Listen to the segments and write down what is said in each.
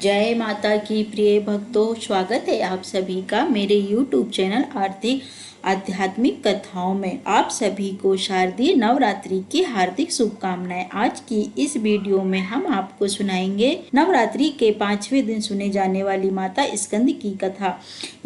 जय माता की प्रिय भक्तों, स्वागत है आप सभी का मेरे YouTube चैनल आरती आध्यात्मिक कथाओं में। आप सभी को शारदीय नवरात्रि की हार्दिक शुभकामनाएं। आज की इस वीडियो में हम आपको सुनाएंगे नवरात्रि के 5वें दिन सुने जाने वाली माता स्कंद की कथा,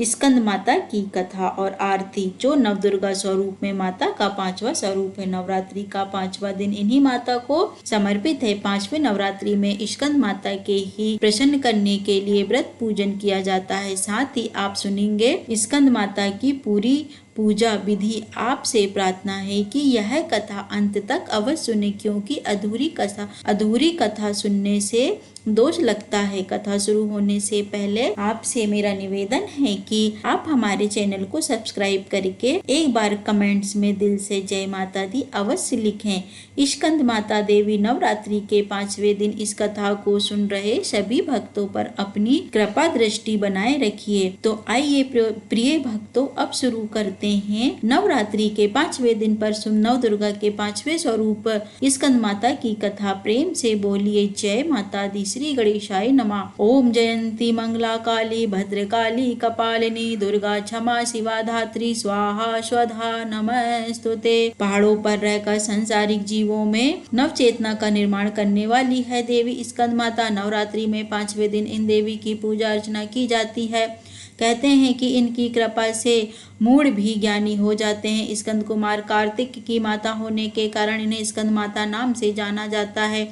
स्कंद माता की कथा और आरती, जो नवदुर्गा स्वरूप में माता का 5वां स्वरूप है। नवरात्रि का 5वां दिन इन्हीं माता को समर्पित है। 5वें नवरात्रि में स्कंद माता के ही प्रसन्न करने के लिए व्रत पूजन किया जाता है। साथ ही आप सुनेंगे स्कंद माता की पूरी पूजा विधि। आपसे प्रार्थना है कि यह कथा अंत तक अवश्य सुने, क्योंकि अधूरी कथा सुनने से दोष लगता है। कथा शुरू होने से पहले आपसे मेरा निवेदन है कि आप हमारे चैनल को सब्सक्राइब करके एक बार कमेंट्स में दिल से जय माता दी अवश्य लिखें। स्कंद माता देवी नवरात्रि के 5वें दिन इस कथा को सुन रहे सभी भक्तों पर अपनी कृपा दृष्टि बनाए रखिए। तो आइए प्रिय भक्तों, अब शुरू करते हैं नवरात्रि के 5वें दिन पर नव दुर्गा के 5वें स्वरूप स्कंद माता की कथा। प्रेम से बोलिए जय माता दी। श्री गणेशाय नमः। ओम जयंती मंगला काली भद्रकाली कपालिनी दुर्गा क्षमा शिवा धात्री स्वाहा स्वधा नमस्तुते। पहाड़ों पर रहकर संसारिक जीवों में नव चेतना का निर्माण करने वाली है देवी स्कंद माता। नवरात्रि में 5वें दिन इन देवी की पूजा अर्चना की जाती है। कहते हैं कि इनकी कृपा से मूढ़ भी ज्ञानी हो जाते हैं। स्कंद कुमार कार्तिक की माता होने के कारण इन्हें स्कंद माता नाम से जाना जाता है।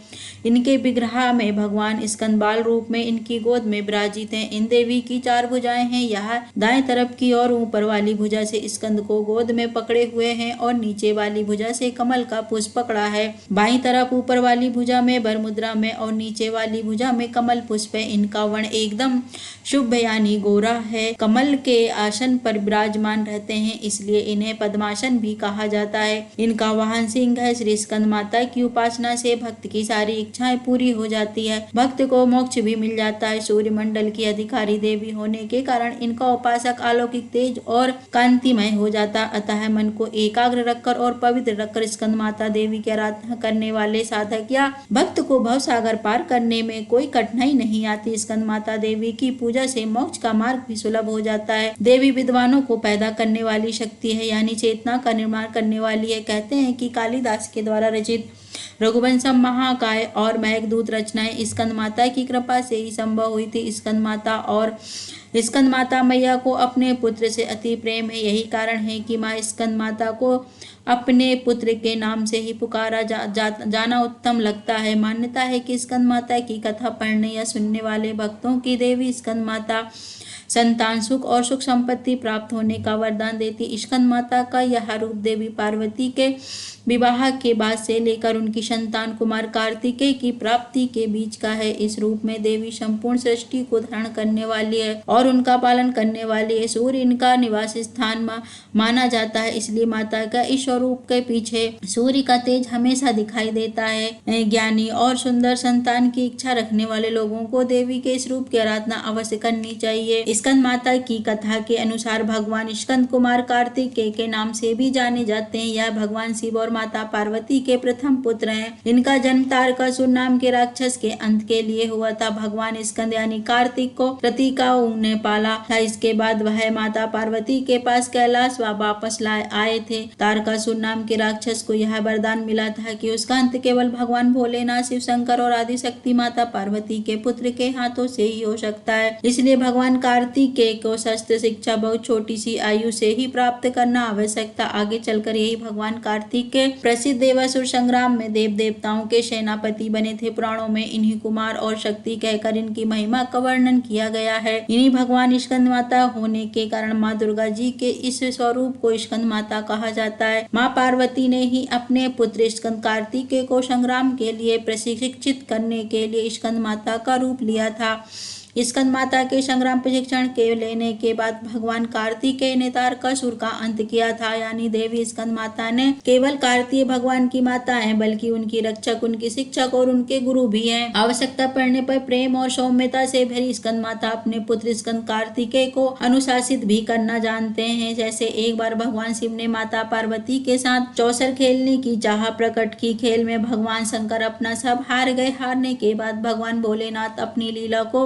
इनके विग्रह में भगवान स्कंद बाल रूप में इनकी गोद में विराजित हैं। इन देवी की 4 भुजाएं हैं। यह दाएं तरफ की और ऊपर वाली भुजा से स्कंद को गोद में पकड़े हुए हैं और नीचे वाली भुजा से कमल का पुष्प पकड़ा है। बाईं तरफ ऊपर वाली भुजा में बर मुद्रा में और नीचे वाली भुजा में कमल पुष्प है। इनका वर्ण एकदम शुभ यानी गोरा है। कमल के आसन पर विराजमान रहते हैं, इसलिए इन्हें पद्मासन भी कहा जाता है। इनका वाहन सिंह है। श्री स्कंद माता की उपासना से भक्त की सारी इच्छाएं पूरी हो जाती है। भक्त को मोक्ष भी मिल जाता है। सूर्य मंडल की अधिकारी देवी होने के कारण इनका उपासक अलौकिक तेज और कांतिमय हो जाता। अतः मन को एकाग्र रखकर और पवित्र रखकर स्कंद माता देवी की आराधना करने वाले साधक या भक्त को भव सागर पार करने में कोई कठिनाई नहीं आती। स्कंद माता देवी की पूजा से मोक्ष का मार्ग भी सुलभ हो जाता है। देवी विद्वानों को पैदा करने वाली शक्ति है, यानी चेतना का निर्माण करने वाली है। कहते हैं कि कालिदास के द्वारा रचित रघुवंशम महाकाय और मेघदूत रचनाएं स्कंद माता की कृपा से ही संभव हुई थी। स्कंद माता मैया को अपने पुत्र से अति प्रेम है। यही कारण है कि माँ स्कंद माता को अपने पुत्र के नाम से ही पुकारा जाना उत्तम लगता है। मान्यता है कि स्कंद माता की कथा पढ़ने या सुनने वाले भक्तों की देवी स्कंद माता संतान सुख और सुख संपत्ति प्राप्त होने का वरदान देती। स्कंद माता का यह रूप देवी पार्वती के विवाह के बाद से लेकर उनकी संतान कुमार कार्तिकेय की प्राप्ति के बीच का है। इस रूप में देवी संपूर्ण सृष्टि को धारण करने वाली है और उनका पालन करने वाली है। सूर्य इनका निवास स्थान माना जाता है, इसलिए माता का इस स्वरूप के पीछे सूर्य का तेज हमेशा दिखाई देता है। ज्ञानी और सुंदर संतान की इच्छा रखने वाले लोगों को देवी के इस रूप की आराधना अवश्य करनी चाहिए। स्कंद माता की कथा के अनुसार भगवान स्कंद कुमार कार्तिकेय के नाम से भी जाने जाते हैं। यह भगवान शिव और माता पार्वती के प्रथम पुत्र हैं। इनका जन्म तारकासुर नाम के राक्षस के अंत के लिए हुआ था। भगवान स्कंद यानी कार्तिक को प्रतिकाओं ने पाला था। इसके बाद वह माता पार्वती के पास कैलाश वापस आए थे। तारकासुर नाम के राक्षस को यह वरदान मिला था कि उसका अंत केवल भगवान भोलेनाथ, शिव शंकर और आदि शक्ति माता पार्वती के पुत्र के हाथों से ही हो सकता है। इसलिए भगवान कार्तिकेय को शस्त्र शिक्षा बहुत छोटी सी आयु से ही प्राप्त करना आवश्यक था। आगे चलकर यही भगवान कार्तिकेय प्रसिद्ध देवासुर संग्राम में देव देवताओं के सेनापति बने थे। पुराणों में इन्हीं कुमार और शक्ति कहकर इनकी महिमा का वर्णन किया गया है। इन्हीं भगवान स्कंद माता होने के कारण माँ दुर्गा जी के इस स्वरूप को स्कंद माता कहा जाता है। माँ पार्वती ने ही अपने पुत्र स्कंद कार्तिकेय को संग्राम के लिए प्रशिक्षित करने के लिए स्कंद माता का रूप लिया था। स्कंद माता के संग्राम प्रशिक्षण के लेने के बाद भगवान कार्तिकेय ने तारकासुर का अंत किया था। यानी देवी स्कंद माता ने केवल कार्तिकेय भगवान की माता है, बल्कि उनकी रक्षक, उनकी शिक्षक और उनके गुरु भी हैं। आवश्यकता पड़ने पर प्रेम और सौम्यता से भरी स्कंद माता अपने पुत्र स्कंद कार्तिकेय को अनुशासित भी करना जानते हैं। जैसे एक बार भगवान शिव ने माता पार्वती के साथ चौसर खेलने की चाह प्रकट की। खेल में भगवान शंकर अपना सब हार गए। हारने के बाद भगवान भोलेनाथ अपनी लीला को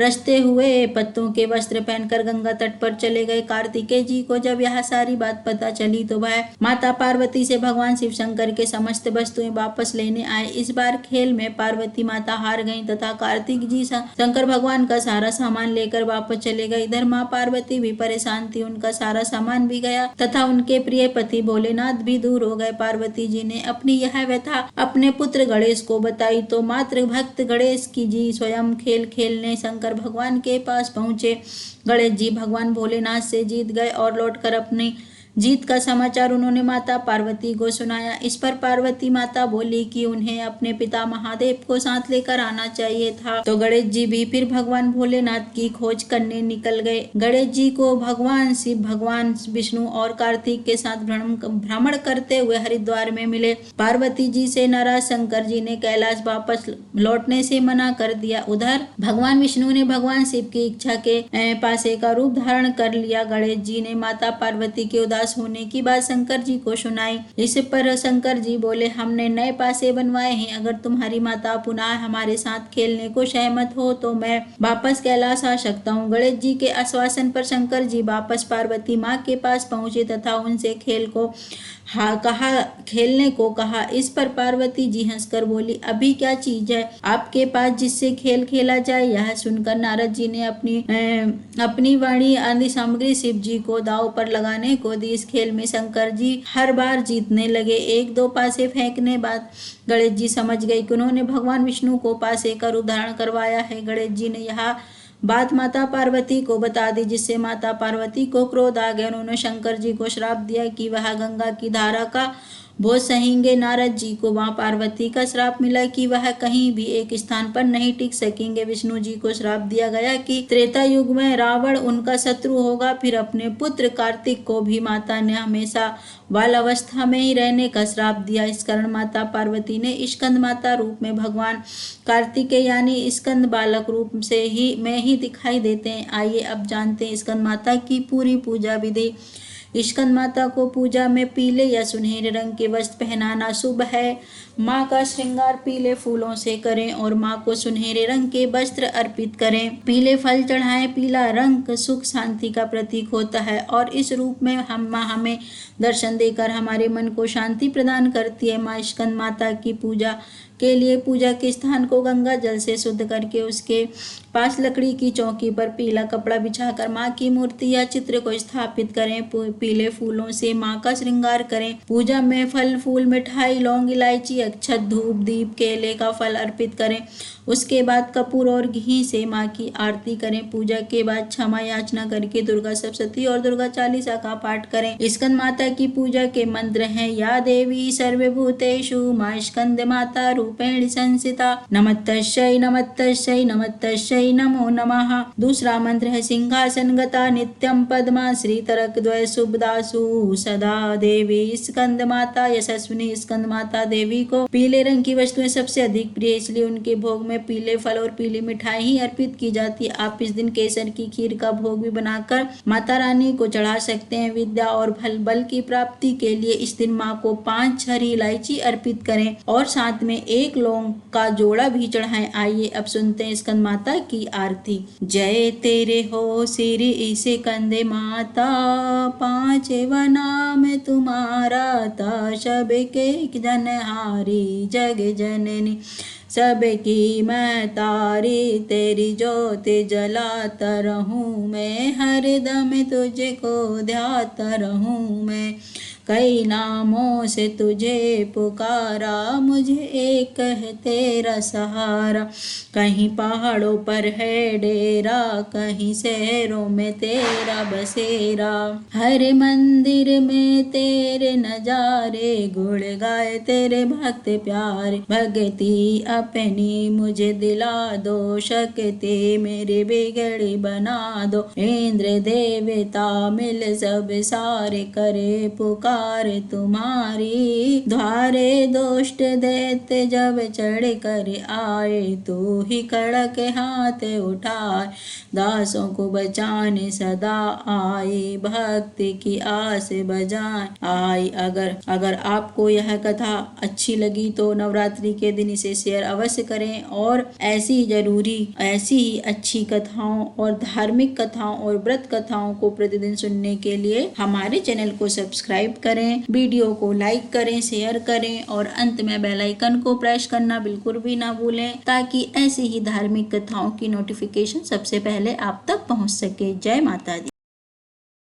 रचते हुए पत्तों के वस्त्र पहनकर गंगा तट पर चले गए। कार्तिकेय जी को जब यह सारी बात पता चली तो वह माता पार्वती से भगवान शिव शंकर के समस्त वस्तुएं वापस लेने आए। इस बार खेल में पार्वती माता हार गईं तथा कार्तिक जी शंकर भगवान का सारा सामान लेकर वापस चले गए। इधर माँ पार्वती भी परेशान थी, उनका सारा सामान भी गया तथा उनके प्रिय पति भोलेनाथ भी दूर हो गए। पार्वती जी ने अपनी यह व्यथा अपने पुत्र गणेश को बताई तो मातृ भक्त गणेश की जी स्वयं खेल खेलने शंकर भगवान के पास पहुंचे। गणेश जी भगवान भोलेनाथ से जीत गए और लौटकर अपनी जीत का समाचार उन्होंने माता पार्वती को सुनाया। इस पर पार्वती माता बोली कि उन्हें अपने पिता महादेव को साथ लेकर आना चाहिए था। तो गणेश जी भी फिर भगवान भोलेनाथ की खोज करने निकल गए। गणेश जी को भगवान शिव, भगवान विष्णु और कार्तिक के साथ भ्रमण करते हुए हरिद्वार में मिले। पार्वती जी से नाराज शंकर जी ने कैलाश वापस लौटने से मना कर दिया। उधर भगवान विष्णु ने भगवान शिव की इच्छा के पासे का रूप धारण कर लिया। गणेश जी ने माता पार्वती के उदास होने की बात शंकर जी को सुनाई। इस पर शंकर जी बोले, हमने नए पासे बनवाए हैं, अगर तुम्हारी माता पुनः हमारे साथ खेलने को सहमत हो तो मैं वापस कैलाश आ सकता हूँ। गणेश जी के आश्वासन पर शंकर जी वापस पार्वती माँ के पास पहुंचे तथा उनसे खेलने को कहा। इस पर पार्वती जी हंसकर बोली, अभी क्या चीज है आपके पास जिससे खेल खेला जाए। यह सुनकर नारद जी ने अपनी वाणी आदि सामग्री शिव जी को दांव पर लगाने को दी। इस खेल में शंकर जी हर बार जीतने लगे। एक दो पासे फेंकने बाद गणेश जी समझ गए कि उन्होंने भगवान विष्णु को पासे का रूप धारण करवाया है। गणेश जी ने यह बात माता पार्वती को बता दी, जिससे माता पार्वती को क्रोध आ गया। उन्होंने शंकर जी को श्राप दिया कि वह गंगा की धारा का बोझ सहेंगे। नारद जी को माँ पार्वती का श्राप मिला कि वह कहीं भी एक स्थान पर नहीं टिक सकेंगे। विष्णु जी को श्राप दिया गया कि त्रेता युग में रावण उनका शत्रु होगा। फिर अपने पुत्र कार्तिक को भी माता ने हमेशा बाल अवस्था में ही रहने का श्राप दिया। इस कारण माता पार्वती ने स्कंद माता रूप में भगवान कार्तिकेय यानी स्कंद बालक रूप से ही दिखाई देते हैं। आइए अब जानते हैं स्कंद माता की पूरी पूजा विधि। स्कंद माता को पूजा में पीले या सुनहरे रंग के वस्त्र पहनाना शुभ है। माँ का श्रृंगार पीले फूलों से करें और माँ को सुनहरे रंग के वस्त्र अर्पित करें। पीले फल चढ़ाएं। पीला रंग सुख शांति का प्रतीक होता है और इस रूप में माँ हमें दर्शन देकर हमारे मन को शांति प्रदान करती है। माँ स्कंद माता की पूजा के लिए पूजा के स्थान को गंगा जल से शुद्ध करके उसके पास लकड़ी की चौकी पर पीला कपड़ा बिछाकर माँ की मूर्ति या चित्र को स्थापित करें। पीले फूलों से माँ का श्रृंगार करें। पूजा में फल फूल मिठाई लौंग इलायची अक्षत धूप दीप केले का फल अर्पित करें। उसके बाद कपूर और घी से माँ की आरती करें। पूजा के बाद क्षमा याचना करके दुर्गा सप्तशती और दुर्गा चालीसा का पाठ करें। स्कंद माता की पूजा के मंत्र हैं, या देवी सर्वभूतेषु माँ स्कंद माता रूपेण संस्थिता नमस्तस्यै नमस्तस्यै नमस्तस्यै नमो नमः। दूसरा मंत्र है, सिंहासन गता नित्यम पद्मा श्री तरक द्वय शुभदासु सदा देवी स्कंद माता यशस्विनी। स्कंद माता देवी को पीले रंग की वस्तुएं सबसे अधिक प्रिय, इसलिए उनके भोग में पीले फल और पीली मिठाई ही अर्पित की जाती है। आप इस दिन केसर की खीर का भोग भी बनाकर माता रानी को चढ़ा सकते हैं। विद्या और बल की प्राप्ति के लिए इस दिन माँ को 5 हरी इलायची अर्पित करें और साथ में 1 लौंग का जोड़ा भी चढ़ाएं। आइए अब सुनते हैं स्कंद माता की आरती। जय तेरे हो सिर स्कंद माता, 5वां नाम तुम्हारा था, सबके जनहारी जग जननी, सबकी मैं तारी तेरी ज्योति जलाता रहूं मैं, हरदम तुझको ध्याता रहूं मैं। कई नामों से तुझे पुकारा, मुझे एक है तेरा सहारा। कहीं पहाड़ों पर है डेरा, कहीं शहरों में तेरा बसेरा। हर मंदिर में तेरे नजारे, गुण गाए तेरे भक्त प्यारे। भक्ति अपनी मुझे दिला दो, शक्ति मेरी बिगड़ी बना दो। इंद्र देवता मिल सब सारे, करे पुकार तुम्हारी। द्वारे दुष्ट दैत्य जब चढ़ कर आए, तू ही कड़क हाथ उठाए। दासों को बचाने सदा आई, भक्ति की आस बजाए आई। अगर आपको यह कथा अच्छी लगी तो नवरात्रि के दिन इसे शेयर अवश्य करें, और ऐसी ही अच्छी कथाओं और धार्मिक कथाओं और व्रत कथाओं को प्रतिदिन सुनने के लिए हमारे चैनल को सब्सक्राइब करें, वीडियो को लाइक करें, शेयर करें और अंत में बेल आइकन को प्रेस करना बिल्कुल भी ना भूलें, ताकि ऐसी ही धार्मिक कथाओं की नोटिफिकेशन सबसे पहले आप तक पहुंच सके। जय माता दी।